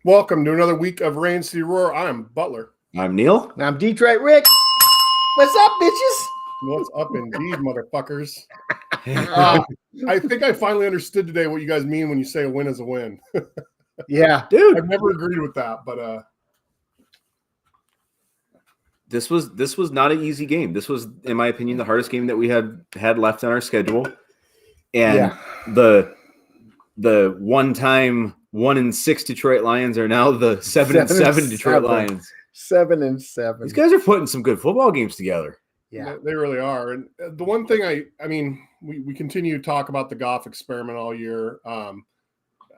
Welcome to another week of Rain City Roar. I'm Butler. I'm Neil. And I'm Detroit Rick. What's up, bitches? What's up, indeed, motherfuckers? I think I finally understood today what you guys mean when you say a win is a win. Yeah, Dude. I've never agreed with that, but This was not an easy game. This was, in my opinion, the hardest game that we had left on our schedule. And the one-time 1-6 Detroit Lions are now the 7-7 Detroit Lions. 7-7. These guys are putting some good football games together. Yeah, they really are. And the one thing I mean, we continue to talk about the Goff experiment all year. I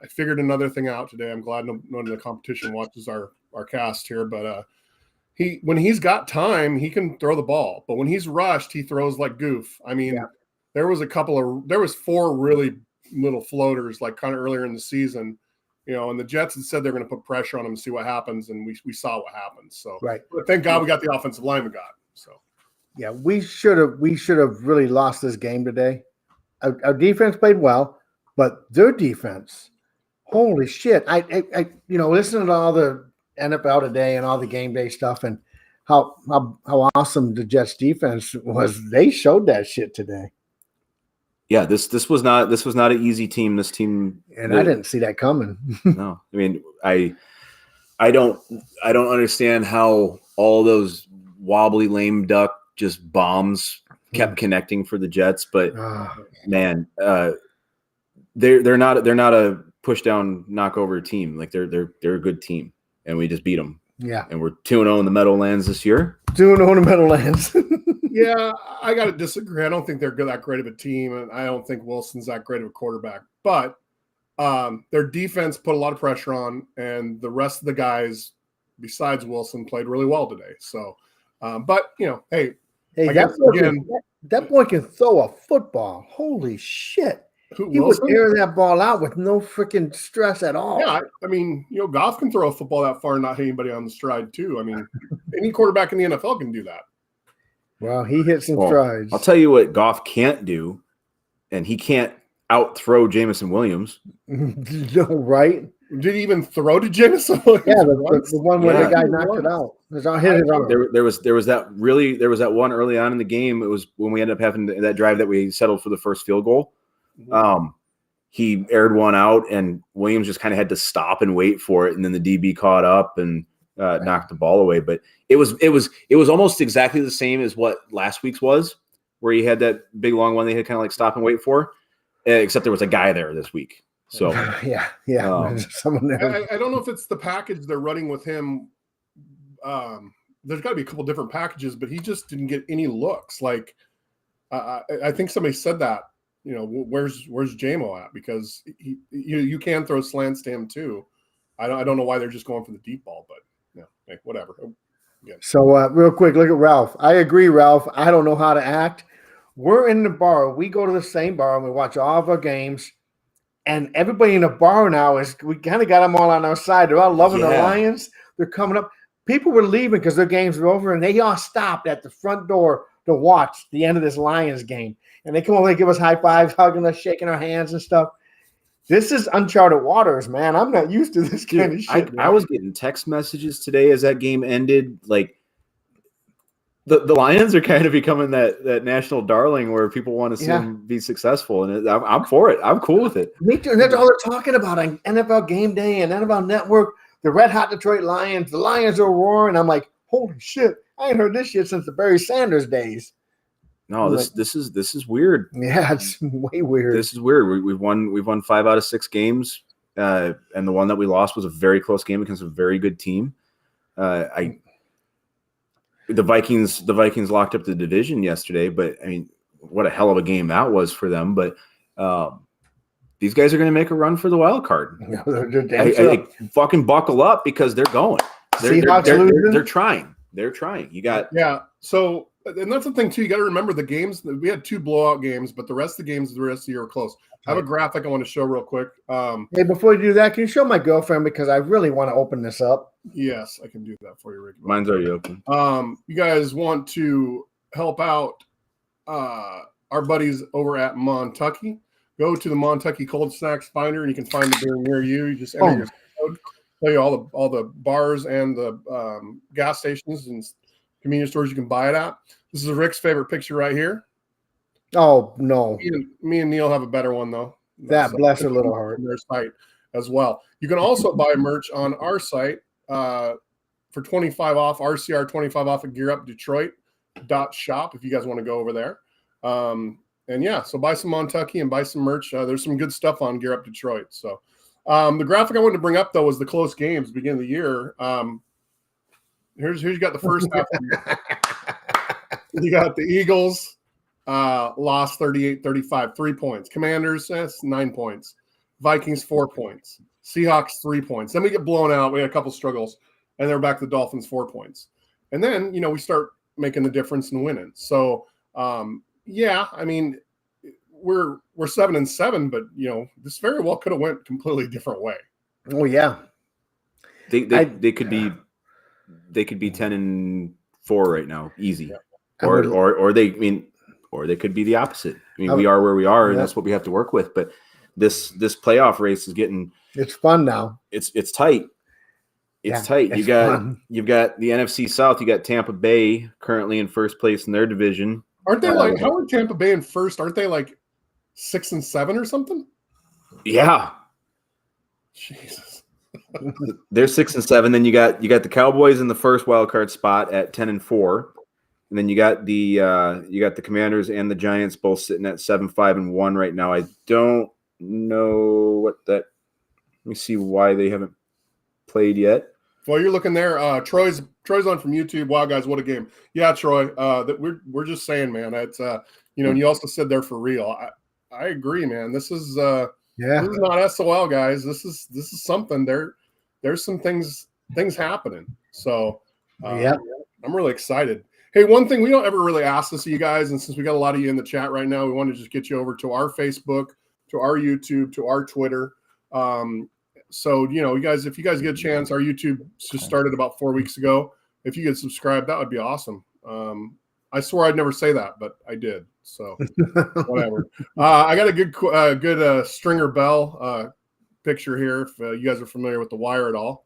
figured another thing out today. I'm glad no one in the competition watches our cast here, but when he's got time, he can throw the ball. But when he's rushed, he throws like goof. I mean, there was 4 really little floaters like kind of earlier in the season, and the Jets had said they're going to put pressure on him and see what happens, and we saw what happened. So right. But thank God we got the offensive line we got. So yeah, we should have really lost this game today. Our defense played well, but their defense, holy shit! I listening to all the NFL today and all the game day stuff and how awesome the Jets defense was. They showed that shit today. Yeah, this was not an easy team. This team, and I didn't see that coming. No, I mean, I don't understand how all those wobbly lame duck just bombs kept connecting for the Jets. But man, they're not a push down knockover team. Like they're a good team, and we just beat them. Yeah, and we're 2-0 in the Meadowlands this year. 2-0 in the Meadowlands. Yeah, I got to disagree. I don't think they're that great of a team, and I don't think Wilson's that great of a quarterback. But their defense put a lot of pressure on, and the rest of the guys, besides Wilson, played really well today. So, but hey, that boy can throw a football. Holy shit! He was airing that ball out with no freaking stress at all. Yeah, I mean, Goff can throw a football that far and not hit anybody on the stride too. I mean, any quarterback in the NFL can do that. Well, he hit some strides. I'll tell you what Goff can't do, and he can't out-throw Jameson Williams. No, right? Did he even throw to Jameson Williams? Yeah, the one where the guy knocked it out. There was that one early on in the game. It was when we ended up having that drive that we settled for the first field goal. He aired one out, and Williams just kind of had to stop and wait for it, and then the DB caught up and knocked the ball away. But it was almost exactly the same as what last week's was, where he had that big long one they had kind of like stop and wait for, except there was a guy there this week. So yeah. Someone there. I don't know if it's the package they're running with him. There's got to be a couple different packages, but he just didn't get any looks. Like I think somebody said that. Where's JMO at? Because you can throw slants to him too. I don't know why they're just going for the deep ball, but hey, whatever. Yeah. So real quick, look at Ralph. I agree, Ralph. I don't know how to act. We're in the bar. We go to the same bar and we watch all of our games. And everybody in the bar now we kind of got them all on our side. They're all loving the Lions. They're coming up. People were leaving because their games were over, and they all stopped at the front door to watch the end of this Lions game. And they come over and give us high fives, hugging us, shaking our hands and stuff. This is uncharted waters, man. I'm not used to this kind of shit. I was getting text messages today as that game ended. Like the Lions are kind of becoming that national darling where people want to see them be successful, and I'm for it. I'm cool with it. Me too. And that's all they're talking about on NFL Game Day and NFL Network. The Red Hot Detroit Lions. The Lions are roaring. I'm like, holy shit! I ain't heard this shit since the Barry Sanders days. No, this is weird. Yeah, it's way weird. This is weird. We've won 5 out of 6 games, and the one that we lost was a very close game against a very good team. The Vikings locked up the division yesterday, but I mean, what a hell of a game that was for them. But these guys are going to make a run for the wild card. Yeah, I fucking buckle up because they're going. They're trying. They're trying. You got So. And that's the thing, too. You got to remember the games. We had 2 blowout games, but the rest of the games the rest of the year were close. I have a graphic I want to show real quick. Hey, before you do that, can you show my girlfriend? Because I really want to open this up. Yes, I can do that for you, Rick. Mine's already open. You guys want to help out our buddies over at Montucky. Go to the Montucky Cold Snacks Finder, and you can find the beer near you. You just enter your code. tell you all the bars and the gas stations and convenience stores you can buy it at. This is Rick's favorite picture right here. Oh no, me and Neil have a better one though. that bless her little heart. Their site as well. You can also buy merch on our site for 25 off. RCR 25 off at GearUpDetroit.shop if you guys want to go over there. And yeah, so buy some Montucky and buy some merch. There's some good stuff on Gear Up Detroit. So the graphic I wanted to bring up though was the close games beginning of the year. Here's you got the first half of the year. You got the Eagles lost 38-35, 3 points. Commanders, that's 9 points. Vikings, 4 points. Seahawks, 3 points. Then we get blown out. We had a couple struggles, and they're back to the Dolphins, 4 points. And then, we start making the difference and winning. So, yeah, I mean, we're 7-7, but this very well could have went completely different way. Oh yeah, they could be 10-4 right now, easy. Yeah. Or they could be the opposite. I mean, we are where we are, and that's what we have to work with. But this playoff race is it's fun now. It's tight. It's tight. You've got the NFC South. You got Tampa Bay currently in first place in their division. Aren't they how are Tampa Bay in first? Aren't they like 6-7 or something? Yeah. Jesus. They're 6-7. Then you got the Cowboys in the first wild card spot at 10-4. And then you got the Commanders and the Giants both sitting at 7-5-1 right now. I don't know what that. Let me see why they haven't played yet. Well, you're looking there. Troy's on from YouTube. Wow, guys, what a game! Yeah, Troy. That we're just saying, man. It's and you also said they're for real. I agree, man. This is this is not SOL, guys. This is something. There's some things happening. So I'm really excited. Hey, one thing we don't ever really ask this of you guys, and since we got a lot of you in the chat right now, we want to just get you over to our Facebook, to our YouTube, to our Twitter. So, you guys, if you guys get a chance, our YouTube just started about 4 weeks ago. If you could subscribe, that would be awesome. I swore I'd never say that, but I did. So whatever. I got a good Stringer Bell picture here. If you guys are familiar with The Wire at all.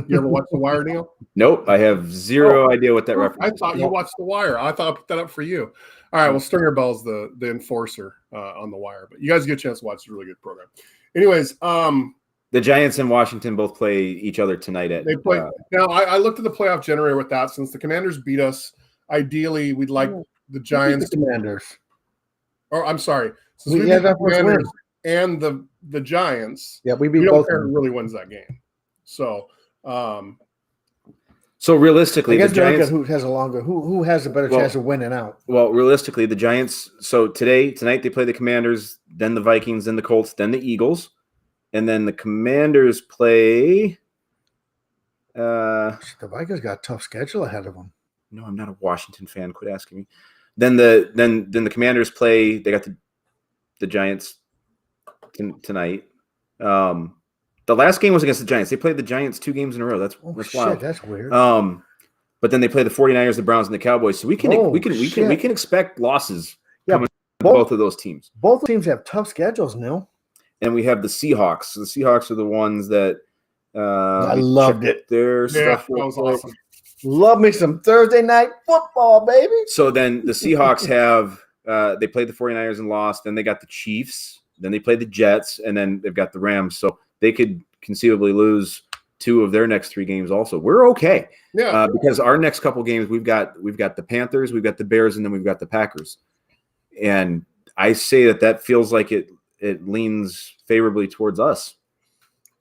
You ever watch The Wire, Neil? Nope, I have zero idea what that reference. I thought you watched The Wire. I thought I put that up for you. All right, well, Stringer Bell's the enforcer on The Wire, but you guys get a chance to watch. It's a really good program. Anyways, the Giants and Washington both play each other tonight at. They play. Now, I looked at the playoff generator with that. Since the Commanders beat us, ideally we'd like the Giants. The Commanders. Or I'm sorry, since we beat the Commanders and the Giants. Yeah, we beat we both. Don't care who really wins that game. So. So realistically, I guess the Giants who has a better chance of winning out. Well, realistically, the Giants. So tonight they play the Commanders, then the Vikings, then the Colts, then the Eagles, and then the Commanders play. The Vikings got a tough schedule ahead of them. No, I'm not a Washington fan. Quit asking me. Then the Commanders play. They got the Giants tonight. The last game was against the Giants. They played the Giants 2 games in a row. That's wild. That's weird. But then they play the 49ers, the Browns, and the Cowboys. So we can expect losses coming from both of those teams. Both teams have tough schedules now. And we have the Seahawks. So the Seahawks are the ones that I loved it. Their stuff was awesome. Love me some Thursday night football, baby. So then the Seahawks have they played the 49ers and lost. Then they got the Chiefs. Then they played the Jets, and then they've got the Rams. So they could conceivably lose 2 of their next 3 games also. We're okay. Yeah. Because our next couple games, we've got the Panthers, we've got the Bears, and then we've got the Packers. And I say that feels like it leans favorably towards us.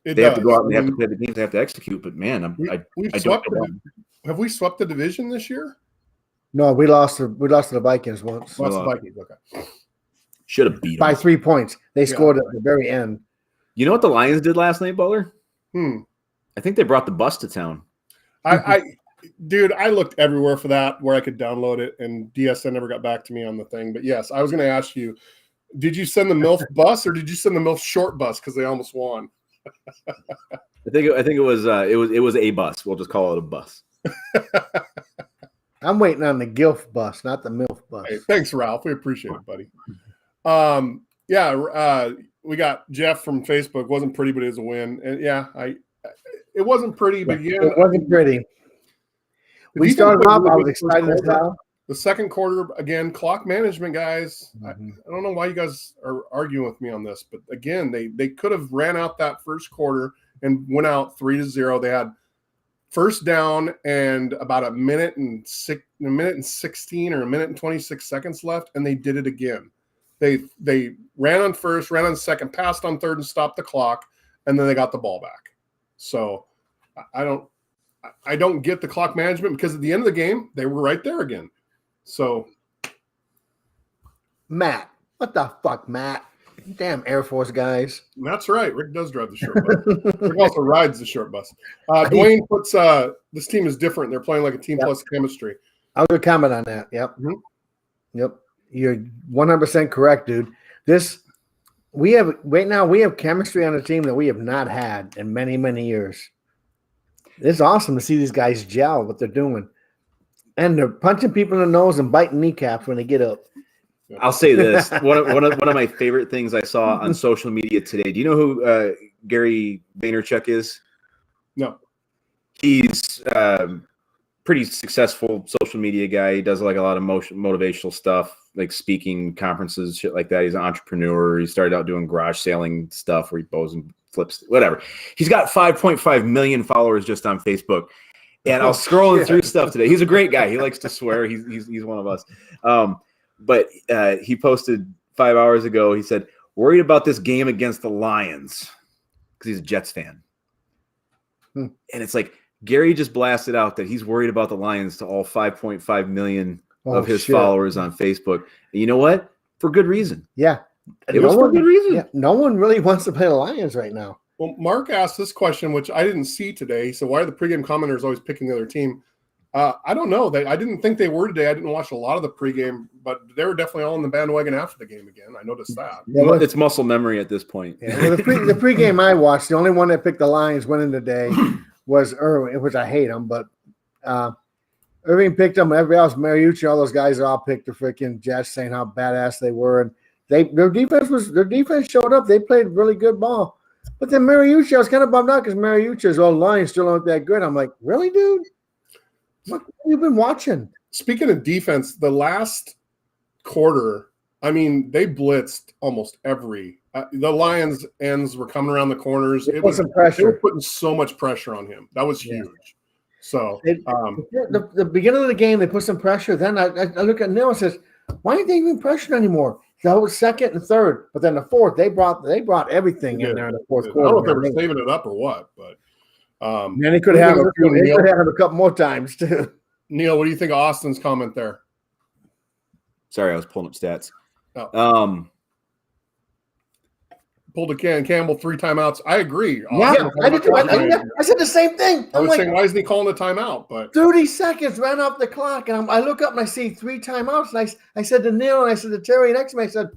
They have to go out and they have to play the games, they have to execute. But man, have we swept the division this year? No, we lost to the Vikings once. Lost the Vikings, okay. Should have beat them by 3 points. They scored at the very end. You know what the Lions did last night, Butler? I think they brought the bus to town. Dude, I looked everywhere for that where I could download it, and DSN never got back to me on the thing. But yes, I was going to ask you, did you send the MILF bus or did you send the MILF short bus because they almost won? I think it was a bus. We'll just call it a bus. I'm waiting on the GILF bus, not the MILF bus. Hey, thanks, Ralph. We appreciate it, buddy. Yeah, we got Jeff from Facebook. Wasn't pretty, but it was a win. And yeah, it wasn't pretty, but yeah, it wasn't pretty. We started off. I was excited as hell. The second quarter, again, clock management, guys. I don't know why you guys are arguing with me on this, but again, they could have ran out that first quarter and went out 3-0. They had first down and about a minute and 16 or a minute and 26 seconds left, and they did it again. They ran on first, ran on second, passed on third, and stopped the clock, and then they got the ball back. So I don't get the clock management because at the end of the game, they were right there again. So, Matt, what the fuck, Matt? Damn Air Force guys. That's right. Rick does drive the short bus. Rick also rides the short bus. Dwayne puts this team is different. They're playing like a team plus chemistry. I was going to comment on that. Yep. Mm-hmm. Yep. You're 100% correct, dude. We have chemistry on the team that we have not had in many, many years. It's awesome to see these guys gel what they're doing. And they're punching people in the nose and biting kneecaps when they get up. I'll say this. One of my favorite things I saw on social media today. Do you know who Gary Vaynerchuk is? No. He's pretty successful social media guy. He does like a lot of motivational stuff, like speaking conferences, shit like that. He's an entrepreneur. He started out doing garage sailing stuff where he bows and flips, whatever. He's got 5.5 million followers just on Facebook. And I was scrolling through stuff today. He's a great guy. He likes to swear. He's one of us. But he posted 5 hours ago. He said, "Worried about this game against the Lions," because he's a Jets fan. And it's like Gary just blasted out that he's worried about the Lions to all 5.5 million of his followers on Facebook. And you know what? For good reason. Yeah. It was for good reason. Yeah, no one really wants to play the Lions right now. Well, Mark asked this question, which I didn't see today. So why are the pregame commenters always picking the other team? I don't know. I didn't think they were today. I didn't watch a lot of the pregame, but they were definitely all in the bandwagon after the game again. I noticed that. Yeah, it's muscle memory at this point. Yeah, well, the pregame I watched, the only one that picked the Lions winning today was Irving, which I hate him, but Irving picked them. Everybody else, Mariucci, all those guys all picked the freaking Jets, saying how badass they were, and their defense showed up. They played really good ball. But then Mariucci, I was kind of bummed out because Mariucci's old Lions still aren't that good. I'm like, really, dude? What have you been watching? Speaking of defense, the last quarter, I mean, they blitzed almost every. The Lions ends were coming around the corners. They were putting so much pressure on him. That was huge. So the beginning of the game, they put some pressure. Then I look at Neil and says, why aren't they even pressuring anymore? That was second and third, but then the fourth, they brought everything in there in the fourth quarter. I don't know if they were saving it up or what, but man, they could have a couple more times too. Neil, what do you think of Austin's comment there? Sorry, I was pulling up stats. Pulled a Campbell 3 timeouts. I agree. Yeah, I said the same thing. I was saying, why isn't he calling a timeout? But 30 seconds ran off the clock, and I look up and I see 3 timeouts. And I said to Neil and I said to Terry next to me, I said,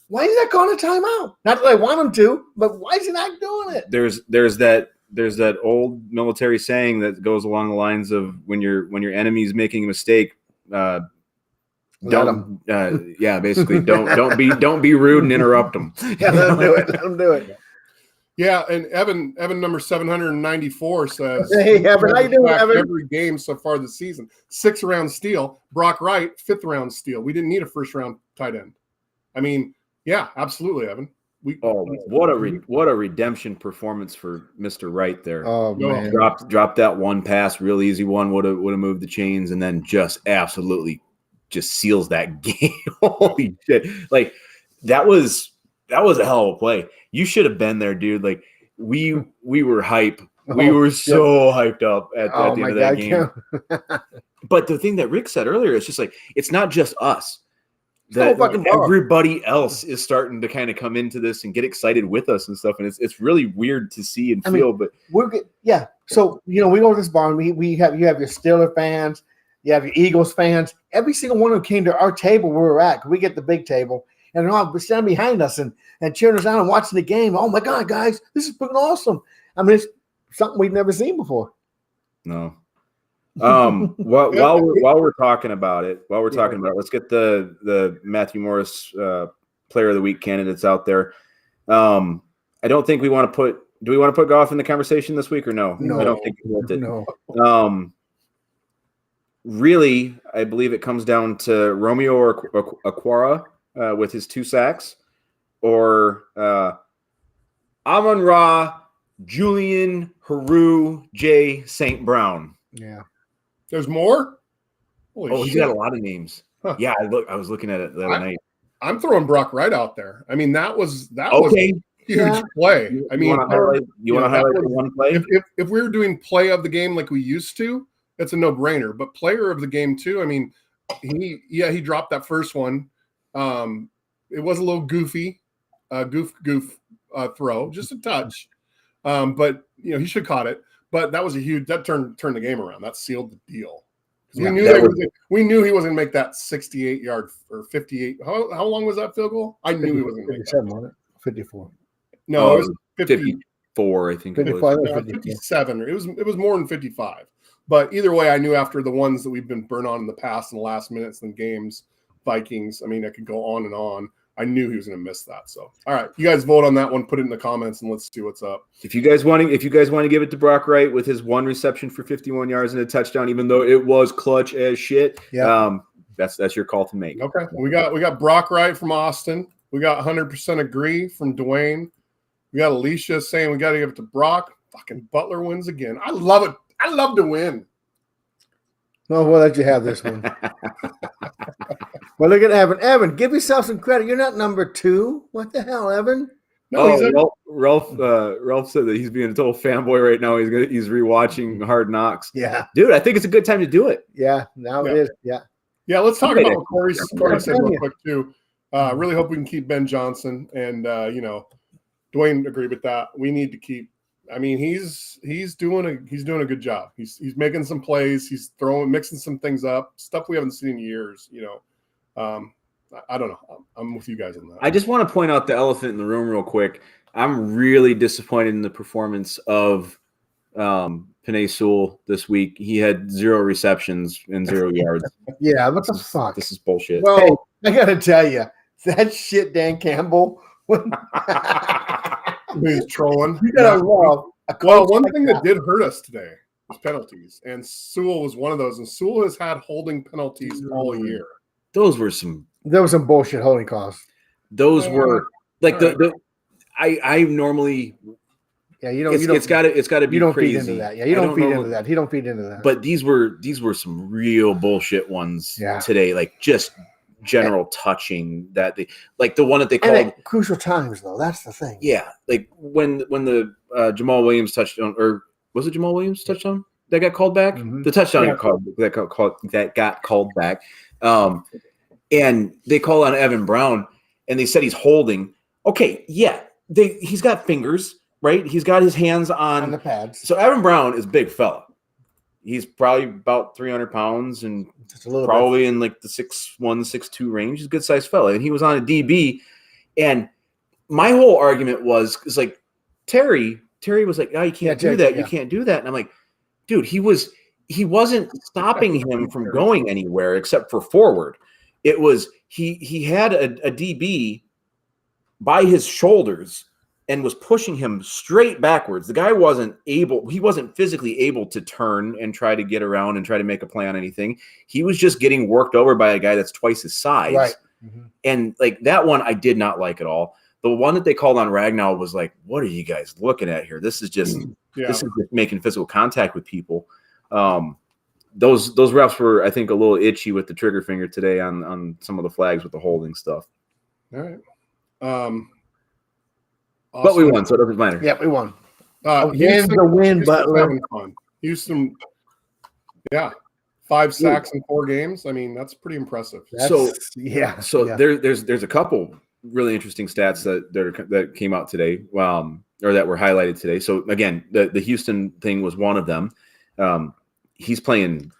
why is that calling a timeout? Not that I want him to, but why is he not doing it? There's that old military saying that goes along the lines of when your enemy's making a mistake, basically don't be rude and interrupt them. Yeah, let them do it. Yeah, and Evan number 794 says, "Hey Evan, how you doing, Evan? Every game so far this season, 6th round steal. Brock Wright, 5th round steal. We didn't need a 1st round tight end. I mean, yeah, absolutely, Evan. What a redemption performance for Mr. Wright there. Oh man, dropped that one pass, real easy one, would have moved the chains, and then just absolutely just seals that game. Holy shit! Like that was a hell of a play. You should have been there, dude. Like we were hype. We were so hyped up at the end of that game. But the thing that Rick said earlier is just like it's not just us. That everybody else is starting to kind of come into this and get excited with us and stuff, and it's really weird to see and feel. But we're good. Yeah. So we go to this bar and you have your Steeler fans, you have your Eagles fans. Every single one who came to our table where we're at, we get the big table, and they're all standing behind us and cheering us on and watching the game. Oh my God, guys, this is freaking awesome! I mean, it's something we've never seen before. No. While we're talking about it, let's get the Matthew Morris player of the week candidates out there. I don't think we want to put. Do we want to put Goff in the conversation this week or no? No. I don't think we want it. No. Really, I believe it comes down to Romeo or Aquara with his 2 sacks, or Amon-Ra, Julian Haru, J. St. Brown. Yeah. There's more? Holy He's shit. got a lot of names. Huh. Yeah, I was looking at it the other night. I'm throwing Brock Wright out there. I mean, that was okay. Huge play. I mean, you want to highlight the one play? If we were doing play of the game like we used to, it's a no-brainer. But player of the game too. I mean, he dropped that first one. It was a little goofy, goof throw, just a touch. But he should have caught it. But that was that turned the game around. That sealed the deal. Yeah, we knew he wasn't going to make that 68-yard or 58. How long was that field goal? I knew he wasn't going to make that. 54. No, it was 54, I think it was. 57. It was more than 55. But either way, I knew after the ones that we've been burned on in the past in the last minutes and games, Vikings, I mean, I could go on and on. I knew he was going to miss that. So, all right, you guys vote on that one. Put it in the comments and let's see what's up. If you guys want to give it to Brock Wright with his 1 reception for 51 yards and a touchdown, even though it was clutch as shit, that's your call to make. Okay, we got Brock Wright from Austin. We got 100% agree from Dwayne. We got Alicia saying we got to give it to Brock. Fucking Butler wins again. I love it. I love to win. No, we'll let you have this one. Well, look at Evan. Evan, give yourself some credit. You're not number 2. What the hell, Evan? No, Ralph said that he's being a total fanboy right now. He's rewatching Hard Knocks. Yeah, dude, I think it's a good time to do it. Yeah, now it is. Yeah. Let's talk about what Corey said real quick too. Really hope we can keep Ben Johnson, and Dwayne agreed with that. We need to keep. I mean, he's doing a good job. He's making some plays. He's mixing some things up, stuff we haven't seen in years. I don't know. I'm with you guys on that. I just want to point out the elephant in the room real quick. I'm really disappointed in the performance of Penei Sewell this week. He had 0 receptions and 0 yards. Yeah, what the fuck? This is bullshit. Well, I got to tell you, that shit Dan Campbell. He's trolling. You got to love. Well, one thing that did hurt us today was penalties, and Sewell was one of those. And Sewell has had holding penalties all year. Those were some. There was some bullshit holding calls. Those were like I normally. Yeah, it's got to be. You don't crazy. feed into that. Yeah, you don't feed into that. He don't feed into that. But these were some real bullshit ones today. Like just general touching that the one that they called at crucial times though. That's the thing. Yeah, like when the Jamal Williams touchdown, or was it Jamal Williams touchdown that got called back? Mm-hmm. The touchdown that got called back. And they call on Evan Brown, and they said he's holding. Okay, yeah, he's got fingers, right? He's got his hands on the pads. So Evan Brown is a big fella. He's probably about 300 pounds and probably in like the 6'1", 6'2" range. He's a good sized fella, and he was on a DB. And my whole argument was like Terry was like, "Oh, you can't do that. You can't do that." And I'm like, dude, he wasn't stopping him from going anywhere except for forward. It was he had a DB by his shoulders and was pushing him straight backwards. The guy wasn't physically able to turn and try to get around and try to make a play on anything. He was just getting worked over by a guy that's twice his size. Right. Mm-hmm. And like that one I did not like at all. The one that they called on Ragnow was like, what are you guys looking at here? This is just making physical contact with people. Those refs were, I think, a little itchy with the trigger finger today on some of the flags with the holding stuff. All right. But we won, so it doesn't matter. Yeah, we won. Houston, the win, Butler. Houston, 5 sacks in 4 games. I mean, that's pretty impressive. There's a couple really interesting stats that came out today, or that were highlighted today. So again, the Houston thing was one of them. He's playing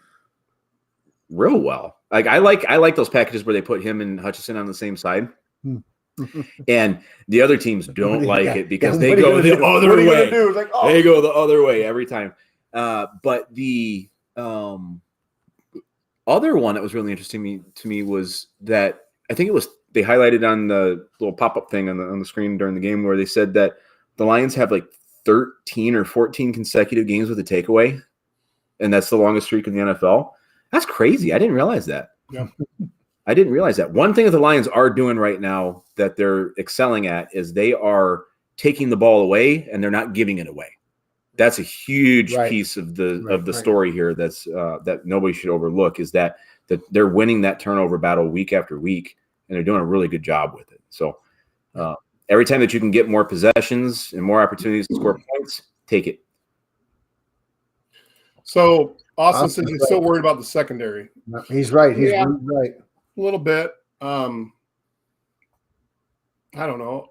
real well. Like I like those packages where they put him and Hutchinson on the same side. And the other teams don't like it because they go the other way. They go the other way every time. But the other one that was really interesting to me was that think it was they highlighted on the little pop-up thing on the screen during the game where they said that the Lions have like 13 or 14 consecutive games with a takeaway, and that's the longest streak in the NFL. That's crazy. I didn't realize that. Yeah. I didn't realize that. One thing that the Lions are doing right now that they're excelling at is they are taking the ball away and they're not giving it away. That's a huge piece of the story here. That's that nobody should overlook is that they're winning that turnover battle week after week, and they're doing a really good job with it. So every time that you can get more possessions and more opportunities to score points, take it. So Austin says he's still worried about the secondary. He's right. He's right. A little bit. I don't know.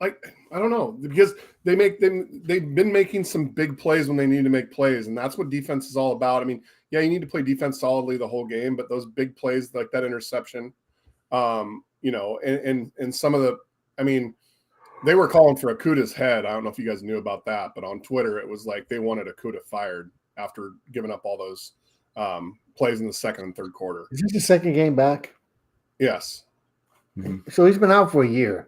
I don't know because they've been making some big plays when they need to make plays, and that's what defense is all about. I mean, yeah, you need to play defense solidly the whole game, but those big plays like that interception, and some of the, I mean, they were calling for Akuta's head. I don't know if you guys knew about that, but on Twitter it was like they wanted Akuta fired after giving up all those plays in the second and third quarter. Is this the second game back? Yes. Mm-hmm. So he's been out for a year.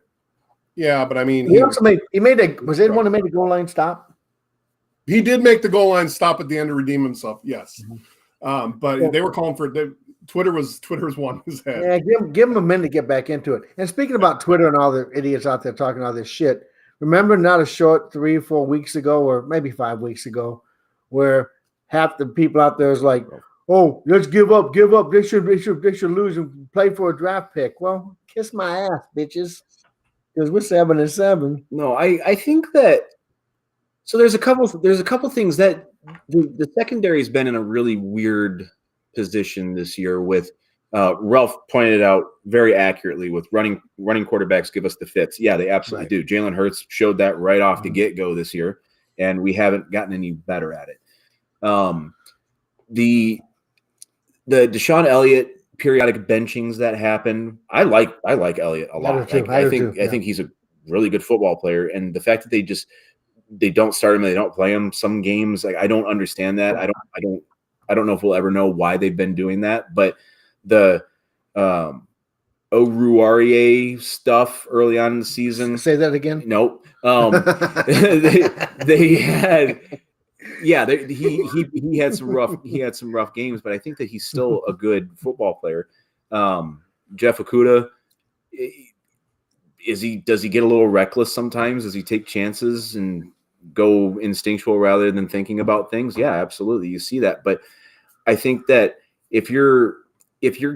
Yeah, but I mean, was it one that made the goal line stop? He did make the goal line stop at the end to redeem himself. Yes. Mm-hmm. But they were calling for it. Twitter's one his head. Yeah, give him a minute to get back into it. And speaking about Twitter and all the idiots out there talking all this shit, remember not a short 3 or 4 weeks ago, or maybe 5 weeks ago, where half the people out there is like, "Oh, let's give up. They should lose and play for a draft pick." Well, kiss my ass, bitches, because we're 7-7. No, I think that. So there's a couple things that the secondary has been in a really weird position this year. With Ralph pointed out very accurately with running quarterbacks give us the fits. Yeah, they absolutely do. Jalen Hurts showed that right off the get-go this year, and we haven't gotten any better at it. The Deshaun Elliott periodic benchings that happen, I like Elliott a lot. I think he's a really good football player, and the fact that they don't start him, they don't play him some games, like I don't understand that. I don't know if we'll ever know why they've been doing that, but the Oruwariye stuff early on in the season. Say that again. Nope. They had. Yeah, he had some rough games, but I think that he's still a good football player. Jeff Okudah, does he get a little reckless sometimes? Does he take chances and go instinctual rather than thinking about things? Yeah, absolutely. You see that, but I think that if your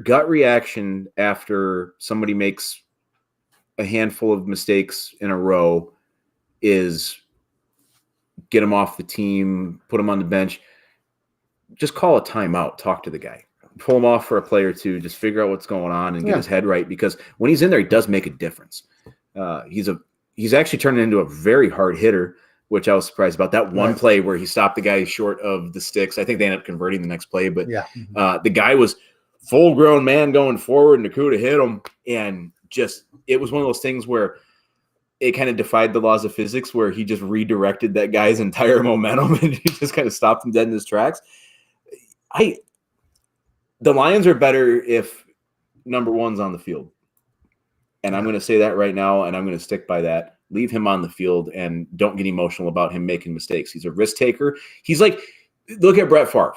gut reaction after somebody makes a handful of mistakes in a row is get him off the team, put him on the bench, just call a timeout, talk to the guy, pull him off for a play or two, just figure out what's going on and get his head right, because when he's in there, he does make a difference. He's actually turned into a very hard hitter, which I was surprised about. That one play where he stopped the guy short of the sticks. I think they ended up converting the next play, but the guy was full-grown man going forward, and Okudah hit him, and just it was one of those things where it kind of defied the laws of physics, where he just redirected that guy's entire momentum and he just kind of stopped him dead in his tracks. The Lions are better if number one's on the field. And I'm going to say that right now, and I'm going to stick by that. Leave him on the field and don't get emotional about him making mistakes. He's a risk taker. He's like, look at Brett Favre.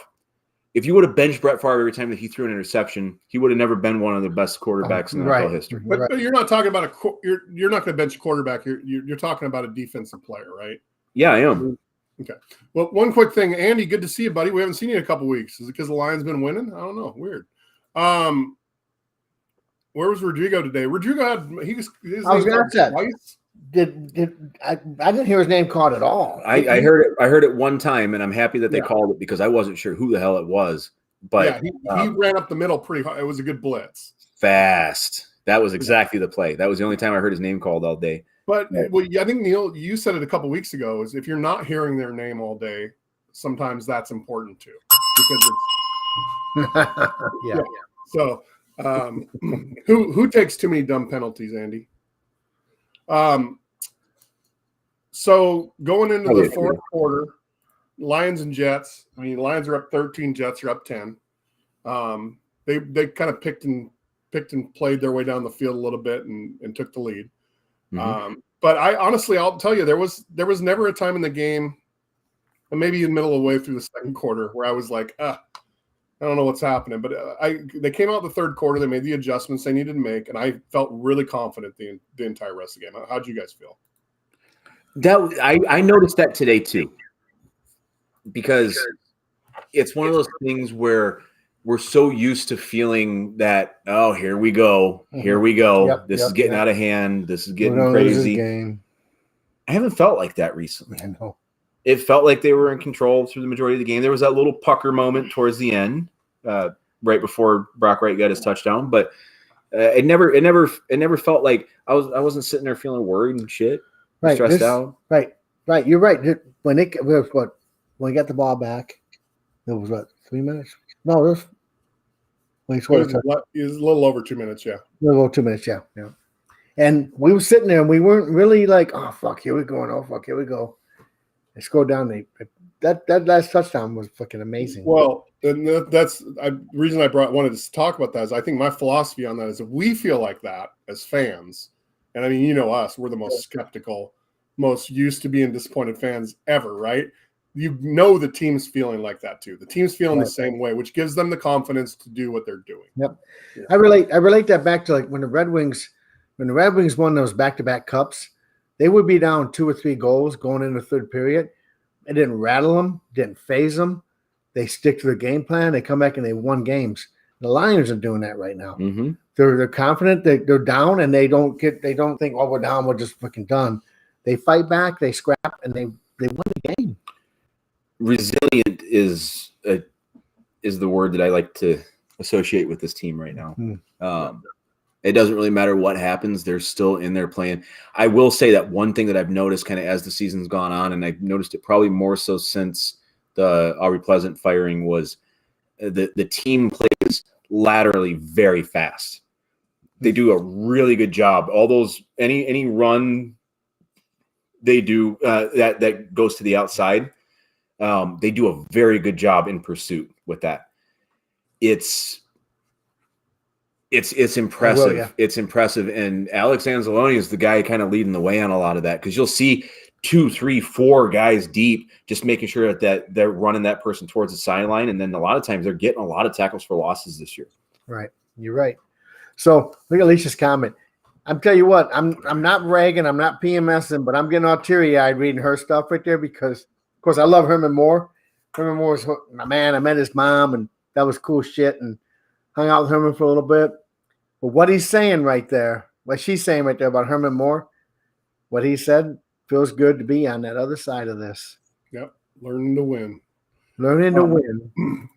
If you would have benched Brett Favre every time that he threw an interception, he would have never been one of the best quarterbacks in NFL history. But you're not talking about you're not going to bench a quarterback. You're talking about a defensive player, right? Yeah, I am. Okay. Well, one quick thing, Andy. Good to see you, buddy. We haven't seen you in a couple weeks. Is it because the Lions been winning? I don't know. Weird. Where was Rodrigo today? Rodrigo had I was going to say I didn't hear his name called at all. I heard it one time, and I'm happy that they called it because I wasn't sure who the hell it was. But he ran up the middle pretty hard. It was a good blitz. Fast. That was exactly the play. That was the only time I heard his name called all day. But I think, Neil, you said it a couple weeks ago, is if you're not hearing their name all day, sometimes that's important too. Because it's So who takes too many dumb penalties, Andy? So going into the fourth quarter, Lions and Jets. I mean, Lions are up 13, Jets are up 10. They kind of picked and picked and played their way down the field a little bit and took the lead. Mm-hmm. But I'll tell you, there was never a time in the game, and maybe in the middle of the way through the second quarter, where I was like, I don't know what's happening. But they came out the third quarter, they made the adjustments they needed to make, and I felt really confident the entire rest of the game. How'd you guys feel? I noticed that today too, because it's one of those things where we're so used to feeling that, oh, here we go. Yep, this is getting out of hand. This is getting crazy. I haven't felt like that recently. I know. It felt like they were in control through the majority of the game. There was that little pucker moment towards the end, right before Brock Wright got his touchdown. But it never felt like I wasn't sitting there feeling worried and shit, stressed out. Right. You're right. When we got the ball back, it was what, 3 minutes? No, it was. It was a little over 2 minutes, yeah. A little over 2 minutes, yeah. And we were sitting there, and we weren't really like, oh, fuck, here we go. And oh, fuck, here we go. They scored down. That last touchdown was fucking amazing. Well, and that's the reason I wanted to talk about that is I think my philosophy on that is if we feel like that as fans, and I mean, you know us, we're the most skeptical, most used to being disappointed fans ever, right? You know the team's feeling like that too. The team's feeling the same way, which gives them the confidence to do what they're doing. Yep. Yeah. I relate that back to like when the Red Wings won those back-to-back cups, they would be down 2 or 3 goals going into the third period. It didn't rattle them, didn't phase them. They stick to the game plan. They come back and they won games. The Lions are doing that right now. Mm-hmm. They're confident. They're down and they don't think, oh, we're down, we're just fucking done. They fight back, they scrap, and they win the game. Resilient is the word that I like to associate with this team right now. It doesn't really matter what happens. They're still in there playing. I will say that one thing that I've noticed kind of as the season's gone on, and I've noticed it probably more so since the Aubrey Pleasant firing, was the team plays laterally very fast. They do a really good job. All those, any run they do that goes to the outside, they do a very good job in pursuit with that. It's impressive. Well, yeah. It's impressive. And Alex Anzalone is the guy kind of leading the way on a lot of that, because you'll see 2, 3, 4 guys deep, just making sure that they're running that person towards the sideline. And then a lot of times they're getting a lot of tackles for losses this year. Right. You're right. So look at Alicia's comment. I'm telling you what, I'm not ragging, I'm not PMSing, but I'm getting all teary-eyed reading her stuff right there because, of course, I love Herman Moore. Herman Moore was my man. I met his mom, and that was cool shit, and hung out with Herman for a little bit. But what he's saying right there, what she's saying right there about Herman Moore, what he said, feels good to be on that other side of this. Yep, learning to win. Learning to win.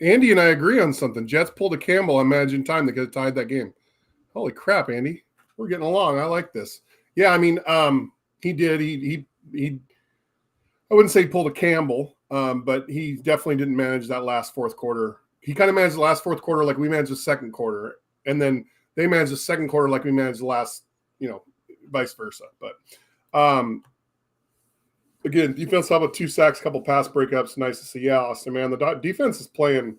Andy and I agree on something. Jets pulled a Campbell on Imagine Time that could have tied that game. Holy crap, Andy. We're getting along. I like this. Yeah, I mean, he did. He I wouldn't say he pulled a Campbell, but he definitely didn't manage that last fourth quarter. He kind of managed the last fourth quarter like we managed the second quarter, and then they managed the second quarter like we managed the last, vice versa. But again, defense how about 2 sacks, couple pass breakups. Nice to see. Yeah, Austin, man, the defense is playing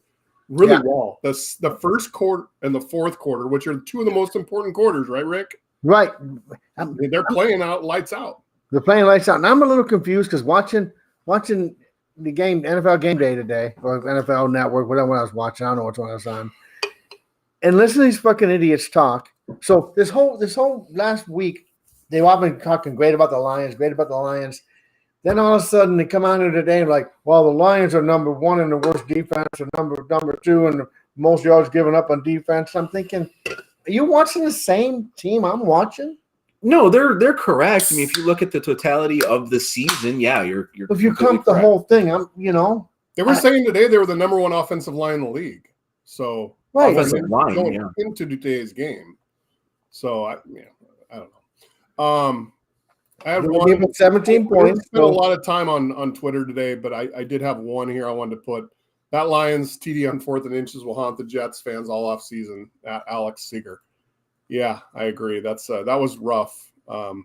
really well. The first quarter and the fourth quarter, which are 2 of the most important quarters, right, Rick? Right. They're playing out lights out. They're playing lights out. And I'm a little confused because watching the game, NFL Game Day today, or NFL Network, whatever one I was watching, I don't know which one I was on, and listen to these fucking idiots talk. So this whole last week, they've all been talking great about the Lions. Then all of a sudden they come out here today and like, well, the Lions are number 1 in the worst defense, or number 2 in the most yards given up on defense. I'm thinking, are you watching the same team I'm watching? No, they're correct. I mean, if you look at the totality of the season, yeah, you're if you clump the whole thing, They were saying today they were the number 1 offensive line in the league. So offensive line going into today's game. So I don't know. I had one 17 points. I spent a lot of time on Twitter today, but I did have one here I wanted to put. That Lions TD on 4th and inches will haunt the Jets fans all off season. Alex Seeger. Yeah, I agree. That was rough. Of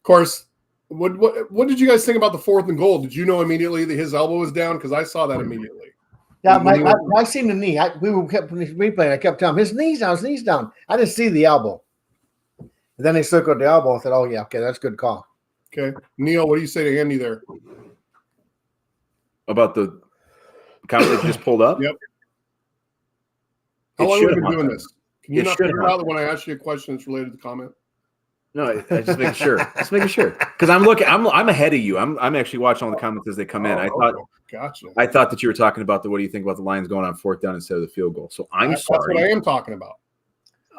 course, what did you guys think about the 4th and goal? Did you know immediately that his elbow was down? Because I saw that immediately. Yeah, I seen the knee. We were kept replaying. I kept telling him, his knee's down, his knee's down. I didn't see the elbow. And then they circled the elbow and said, oh, yeah, okay, that's a good call. Okay. Neil, what do you say to Andy there? About the comment that you just pulled up? Yep. How long have we been doing this? Can you not figure out that when I ask you a question, it's related to the comment? No, I just making sure. Just making sure. Because I'm ahead of you. I'm actually watching all the comments as they come in. Gotcha. I thought that you were talking about what do you think about the Lions going on 4th down instead of the field goal. So sorry. That's what I am talking about.